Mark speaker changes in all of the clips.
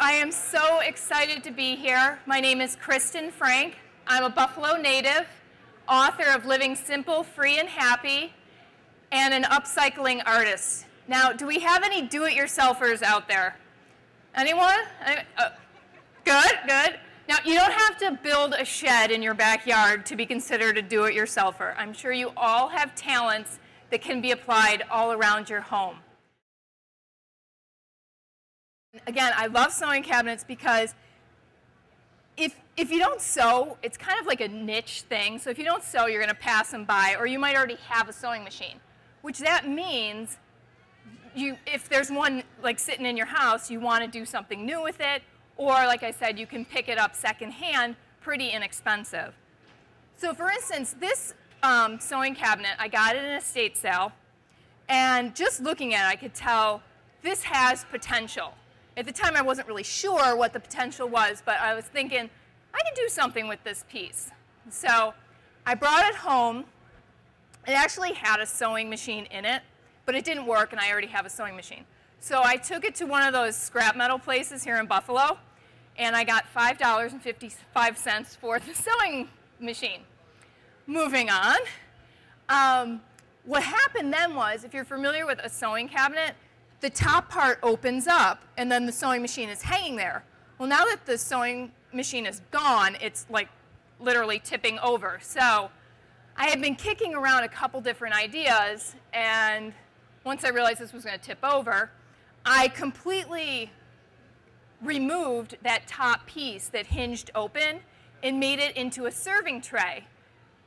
Speaker 1: I am so excited to be here. My name is Kristen Frank. I'm a Buffalo native, author of Living Simple, Free, and Happy, and an upcycling artist. Now, do we have any do-it-yourselfers out there? Anyone? Good, good. Now, you don't have to build a shed in your backyard to be considered a do-it-yourselfer. I'm sure you all have talents that can be applied all around your home. Again, I love sewing cabinets because if you don't sew, it's kind of like a niche thing. So if you don't sew, you're going to pass them by, or you might already have a sewing machine, which that means if there's one like sitting in your house, you want to do something new with it, or like I said, you can pick it up secondhand, pretty inexpensive. So for instance, this sewing cabinet, I got it in an estate sale, and just looking at it, I could tell this has potential. At the time, I wasn't really sure what the potential was, but I was thinking, I can do something with this piece. So I brought it home. It actually had a sewing machine in it, but it didn't work, and I already have a sewing machine. So I took it to one of those scrap metal places here in Buffalo, and I got $5.55 for the sewing machine. Moving on. What happened then was, if you're familiar with a sewing cabinet, the top part opens up, and then the sewing machine is hanging there. Well, now that the sewing machine is gone, it's like literally tipping over. So I had been kicking around a couple different ideas, and once I realized this was going to tip over, I completely removed that top piece that hinged open and made it into a serving tray.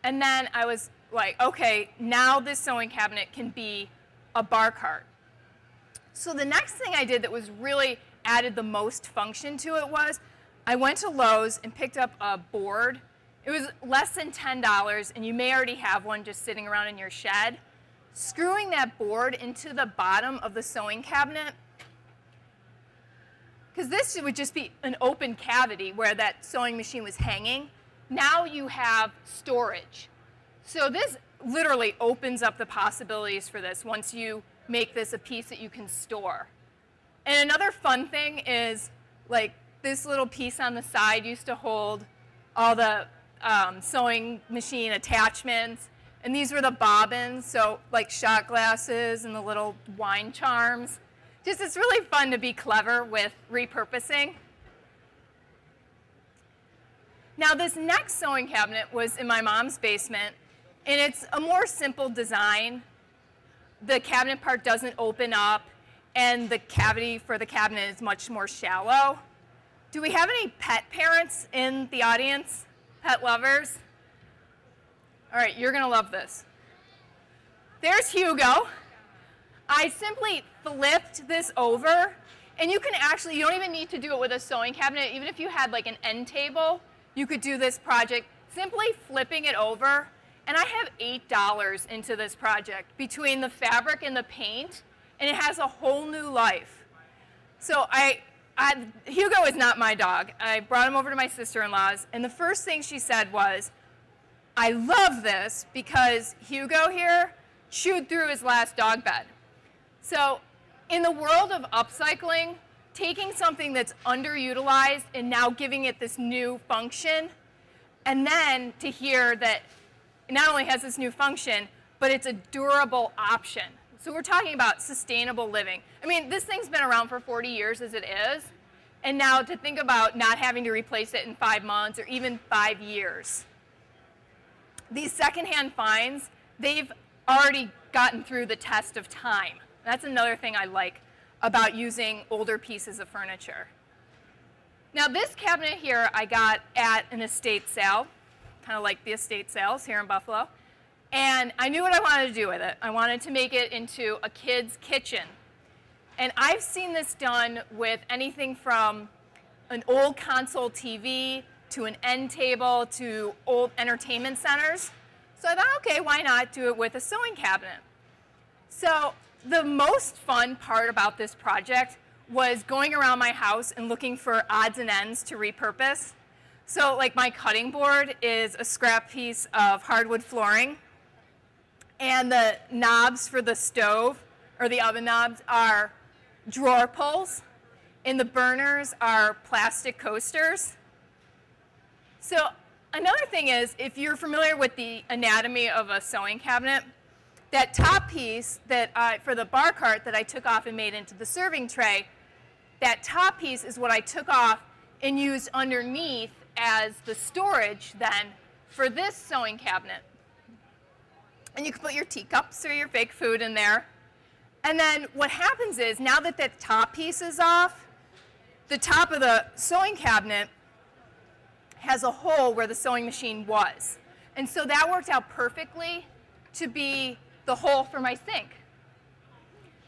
Speaker 1: And then I was like, okay, now this sewing cabinet can be a bar cart. So the next thing I did that was really added the most function to it was I went to Lowe's and picked up a board. It was less than $10, and you may already have one just sitting around in your shed. Screwing that board into the bottom of the sewing cabinet, because this would just be an open cavity where that sewing machine was hanging. Now you have storage. So this literally opens up the possibilities for this once you make this a piece that you can store. And another fun thing is, like, this little piece on the side used to hold all the sewing machine attachments, and these were the bobbins, so like shot glasses and the little wine charms. Just, it's really fun to be clever with repurposing. Now, this next sewing cabinet was in my mom's basement, and it's a more simple design. The cabinet part doesn't open up, and the cavity for the cabinet is much more shallow. Do we have any pet parents in the audience? Pet lovers? All right, you're going to love this. There's Hugo. I simply flipped this over, and you can actually, you don't even need to do it with a sewing cabinet. Even if you had like an end table, you could do this project simply flipping it over. And I have $8 into this project between the fabric and the paint, and it has a whole new life. So Hugo is not my dog. I brought him over to my sister-in-law's, and the first thing she said was, I love this because Hugo here chewed through his last dog bed. So in the world of upcycling, taking something that's underutilized and now giving it this new function, and then to hear that it not only has this new function, but it's a durable option. So we're talking about sustainable living. I mean, this thing's been around for 40 years as it is, and now to think about not having to replace it in 5 months or even 5 years. These secondhand finds, they've already gotten through the test of time. That's another thing I like about using older pieces of furniture. Now, this cabinet here I got at an estate sale, kind of like the estate sales here in Buffalo, and I knew what I wanted to do with it. I wanted to make it into a kid's kitchen. And I've seen this done with anything from an old console TV to an end table to old entertainment centers. So I thought, okay, why not do it with a sewing cabinet? So the most fun part about this project was going around my house and looking for odds and ends to repurpose. So like my cutting board is a scrap piece of hardwood flooring, and the knobs for the stove, or the oven knobs, are drawer pulls. and the burners are plastic coasters. So another thing is, if you're familiar with the anatomy of a sewing cabinet, that top piece that for the bar cart that I took off and made into the serving tray, that top piece is what I took off and used underneath as the storage then for this sewing cabinet. And you can put your teacups or your fake food in there. And then what happens is, now that that top piece is off, the top of the sewing cabinet has a hole where the sewing machine was. And so that worked out perfectly to be the hole for my sink.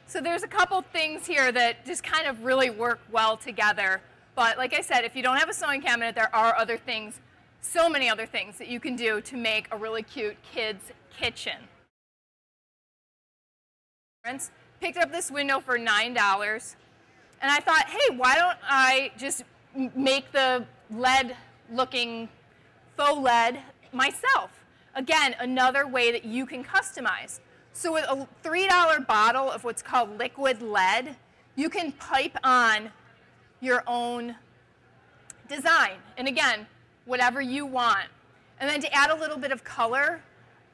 Speaker 1: So there's a couple things here that just kind of really work well together. But like I said, if you don't have a sewing cabinet, there are other things, so many other things that you can do to make a really cute kid's kitchen. Picked up this window for $9. And I thought, hey, why don't I just make the LED-looking faux LED myself? Again, another way that you can customize. So with a $3 bottle of what's called liquid lead, you can pipe on your own design. And again, whatever you want. And then to add a little bit of color,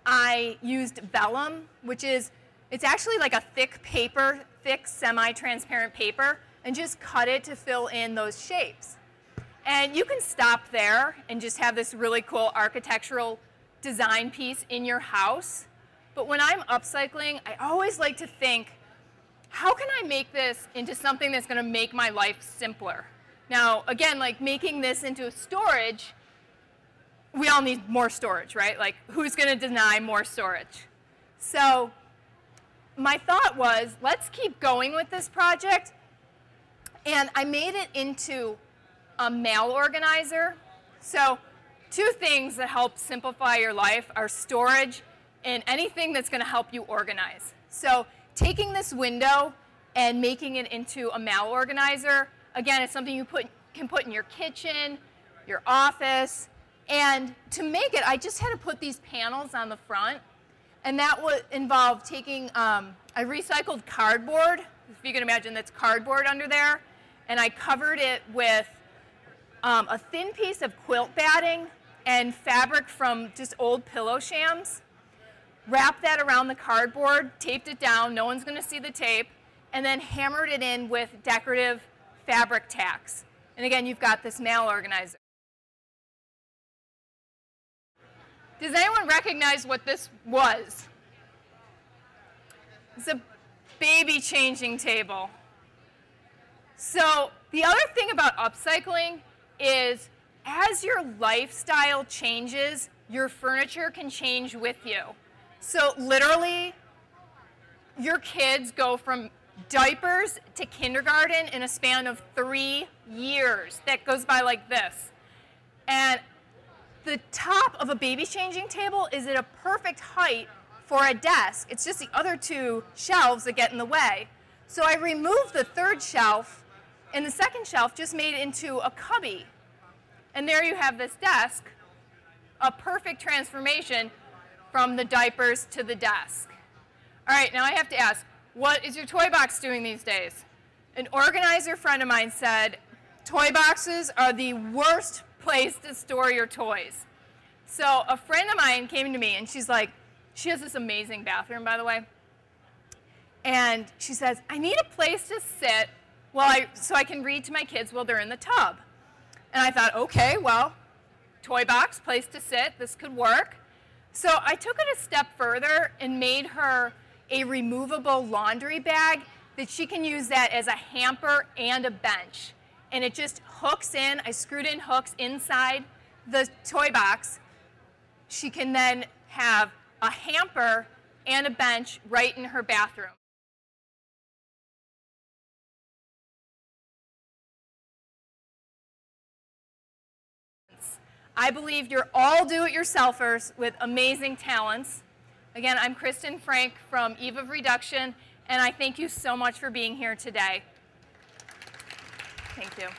Speaker 1: I used vellum, which is, it's actually like a thick paper, thick semi-transparent paper, and just cut it to fill in those shapes. And you can stop there and just have this really cool architectural design piece in your house. But when I'm upcycling, I always like to think, how can I make this into something that's going to make my life simpler? Now, again, like making this into a storage, we all need more storage, right? Like, who's going to deny more storage? So my thought was, let's keep going with this project. And I made it into a mail organizer. So two things that help simplify your life are storage and anything that's going to help you organize. So taking this window and making it into a mail organizer, again, it's something you can put in your kitchen, your office. And to make it, I just had to put these panels on the front. And that would involve taking, I recycled cardboard. If you can imagine, that's cardboard under there. And I covered it with a thin piece of quilt batting and fabric from just old pillow shams. Wrapped that around the cardboard, taped it down, no one's going to see the tape, and then hammered it in with decorative fabric tacks. And again, you've got this mail organizer. Does anyone recognize what this was? It's a baby changing table. So the other thing about upcycling is, as your lifestyle changes, your furniture can change with you. So literally, your kids go from diapers to kindergarten in a span of 3 years. That goes by like this. And the top of a baby changing table is at a perfect height for a desk. It's just the other two shelves that get in the way. So I removed the third shelf, and the second shelf just made it into a cubby. And there you have this desk, a perfect transformation from the diapers to the desk. All right, now I have to ask, what is your toy box doing these days? An organizer friend of mine said, toy boxes are the worst place to store your toys. So a friend of mine came to me, and she's like, she has this amazing bathroom, by the way. And she says, I need a place to sit so I can read to my kids while they're in the tub. And I thought, okay, well, toy box, place to sit, this could work. So I took it a step further and made her a removable laundry bag that she can use that as a hamper and a bench. And it just hooks in. I screwed in hooks inside the toy box. She can then have a hamper and a bench right in her bathroom. I believe you're all do-it-yourselfers with amazing talents. Again, I'm Kristen Frank from Eve of Reduction, and I thank you so much for being here today. Thank you.